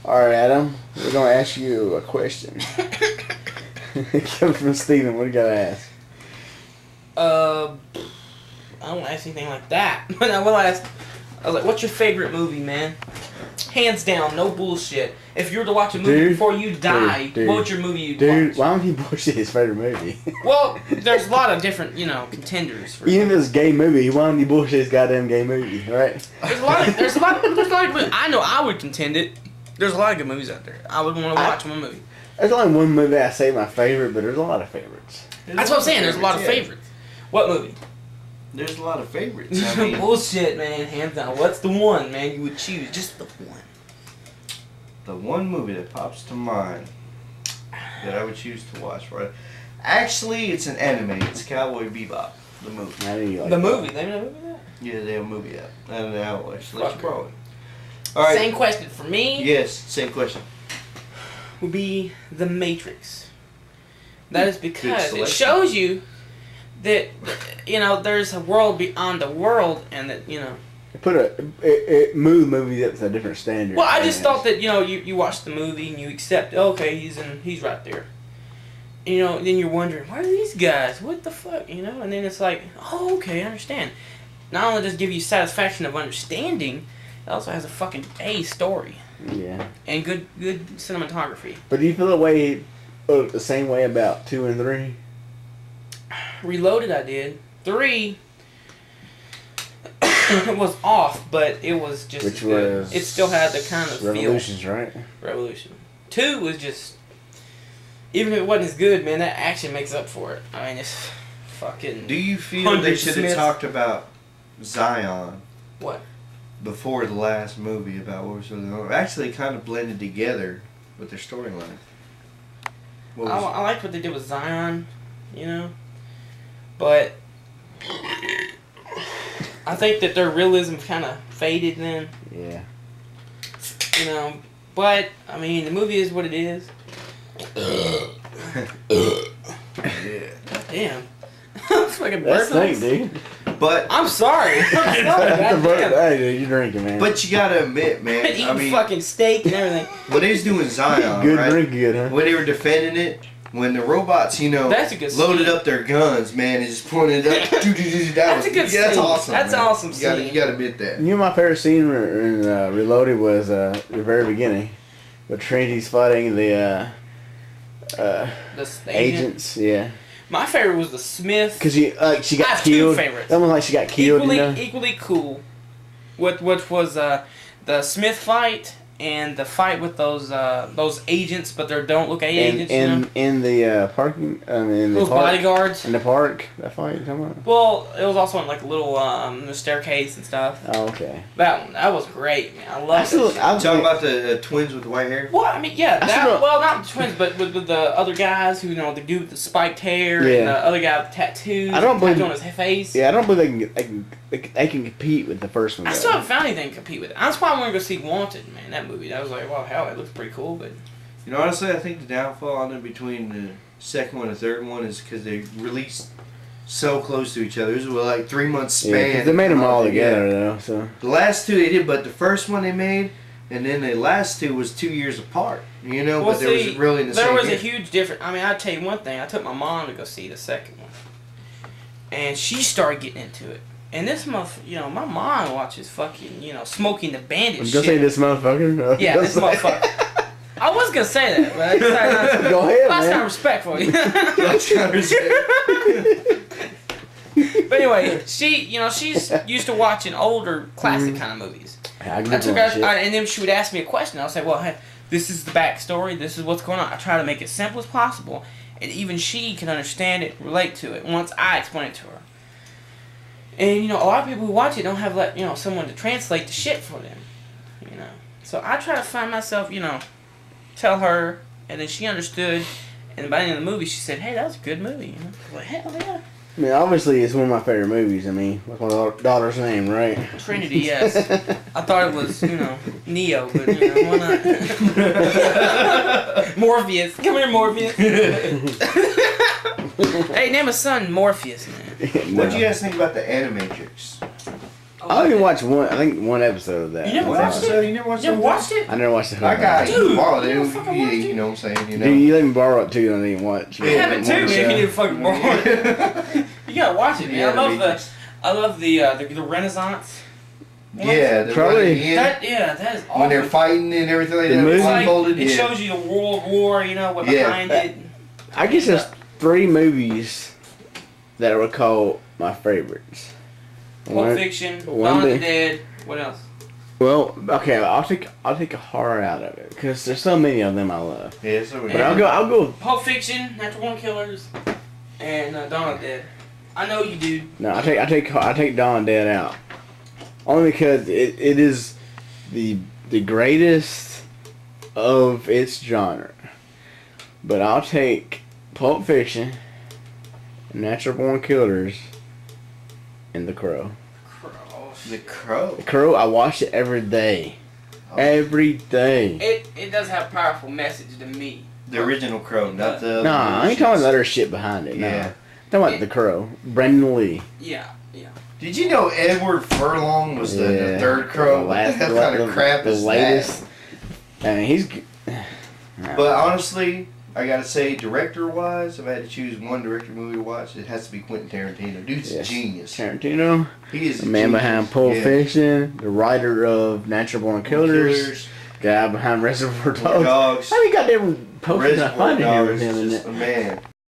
All right, Adam. We're gonna ask you a question. It comes from Steven. What do you gotta ask? I don't ask anything like that. But I will ask. I was like, "What's your favorite movie, man?" Hands down, no bullshit. If you were to watch a movie before you die, what would your movie you'd watch? Why don't he bullshit his favorite movie? Well, there's a lot of different, contenders. For Even if it's a gay movie, why don't he bullshit his goddamn gay movie, right? There's a lot of movies. I know I would contend it. There's a lot of good movies out there. I would want to watch one movie. There's only one movie I say my favorite, but there's a lot of favorites. That's what I'm saying. There's a lot of favorites. What movie? There's a lot of favorites. I mean, bullshit, man. Hands down. What's the one, man, you would choose? Just the one. the one movie that pops to mind that I would choose to watch, right? Actually, it's an anime. It's Cowboy Bebop, the movie. I didn't like The that. movie. They made a movie of that? Yeah, they have a movie out. And I'll actually let Fuck you borrow it. All right. Same question for me. Yes, same question. Would be The Matrix. That is because it selection. shows you that, there's a world beyond the world, and that, It put it moved movies up to a different standard. Well, I just thought that, you watch the movie and you accept, okay, he's right there. Then you're wondering, why are these guys? What the fuck? And then it's like, oh, okay, I understand. Not only does it give you satisfaction of understanding, it also has a fucking A story. Yeah. And good cinematography. But do you feel the same way about 2 and 3? Reloaded, I did. 3 was off, but it was just Which as good. was It still had the kind of Revolutions, right? feel. Revolution. 2 was just, even if it wasn't as good, man, that action makes up for it. I mean, it's fucking. Do you feel they 100 should have Smiths. talked about Zion What? before the last movie about what was really on? Actually, kind of blended together with their storyline. What was I liked what they did with Zion, but I think that their realism kind of faded then, Yeah. But, I mean, the movie is what it is. yeah. Damn. It's fucking That's burp thing, dude. But I'm sorry. Hey, dude, you drinking, man. but you gotta admit, man. Eating I mean, fucking steak and everything. when they was doing Zion, good right? drink, good, huh? When they were defending it, when the robots, That's a good loaded scene. up their guns, man, and just pointed up. That's a good That's scene. awesome. That's man. awesome You gotta, scene. you gotta admit that. You know my favorite scene in Reloaded was the very beginning, with Trinity's fighting the The agents. Yeah, My favorite was the Smith. because she I got have two killed. favorites. Almost like she got killed. Equally cool. Which was the Smith fight and the fight with those agents, but they don't look like agents. In the parking. In the Those park, bodyguards. in the park. That fight. You talking about? Well, it was also in like a little the staircase and stuff. Oh, okay. That was great, man. I love still- it. I- Talking about the twins with the white hair. Well, I mean, yeah, still- not the twins, but with the other guys who, the dude with the spiked hair Yeah. and the other guy with the tattoos. I don't believe- tattoo on his face. Yeah, I don't believe they can compete with the first one. I though. still haven't found anything to compete with it. That's why I want to go see Wanted, man. That movie. I was like, well, hell, it looks pretty cool, but You know, honestly, I think the downfall on them between the second one and the third one is because they released so close to each other. It was like 3 months span. Yeah, 'cause they made them all Yeah. together though. So The last two they did, but the first one they made, and then the last two was 2 years apart. well, but there see, was really in the there same was a year. huge difference. I mean, I'll tell you one thing. I took my mom to go see the second one, and she started getting into it. And this my mom watches fucking, Smoking the Bandit I'm shit. gonna say this motherfucker. Yeah, this motherfucker. I was gonna say that, but I decided not to. Go ahead, Last time man. respect for you. That's kind of respect. But anyway, she's used to watching older classic kind of movies. I I grew up took on her, that shit. and then she would ask me a question. I'll say, well, hey, this is the backstory. This is what's going on. I try to make it simple as possible, and even she can understand it, relate to it once I explain it to her. And a lot of people who watch it don't have someone to translate the shit for them. So I try to find myself, tell her, and then she understood. And by the end of the movie, she said, "Hey, that was a good movie." I was like, hell yeah. I mean, obviously, it's one of my favorite movies. I mean, what's my daughter's name, right? Trinity, yes. I thought it was, Neo, but, why not? Morpheus. Come here, Morpheus. Hey, name a son Morpheus, man. What do you guys think about the Animatrix? Oh, I only watched one. I think one episode of that. You never What watched episode? it? You never watched You ever it? watched it? I never watched the whole I got thing. Dude, you borrowed you it. never fucking watched You it? know what I'm saying? You know. Dude, you let me borrow it too, and I didn't watch. I have it too, man. If you need to fucking borrow it. yeah, You gotta watch it, man. Yeah, I love the Renaissance. the Probably- running in, That is awesome. when they're fighting and everything like The that. movie? It's like, Unfolded. it Yeah. shows you the World War, you know, what Yeah. behind it. I guess there's 3 movies that I would call my favorites. Pulp One- Fiction, one Dawn of the day- Dead. What else? Well, okay, I'll take a horror out of it because there's so many of them I love. Yeah, so But I'll go. With, Pulp Fiction, Natural Born Killers, and Dawn of the Dead. I know you do. no, I take Dawn Dead out, only because it is the greatest of its genre. But I'll take Pulp Fiction, Natural Born Killers, and The Crow. The Crow. The Crow, I watch it every day. Oh. Every day. It does have a powerful message to me. The original Crow, not the. Nah, I ain't talking about the other shit behind it. Yeah. Yeah. I'm talking about The Crow. Brendan Lee. Yeah. Did you know Edward Furlong was the Yeah. third Crow? The What last- the hell kind of crap the is latest. I mean, he's. that? But honestly, I gotta say, director-wise, if I had to choose one director movie to watch, it has to be Quentin Tarantino. Dude's a Yes. genius. Tarantino, He is the a man genius. behind Pulp Yeah. Fiction, the writer of Natural Born Killers, guy behind Reservoir Dogs. Dogs. How many goddamn posters I Reservoir find in here Dogs with him is in just it? a man.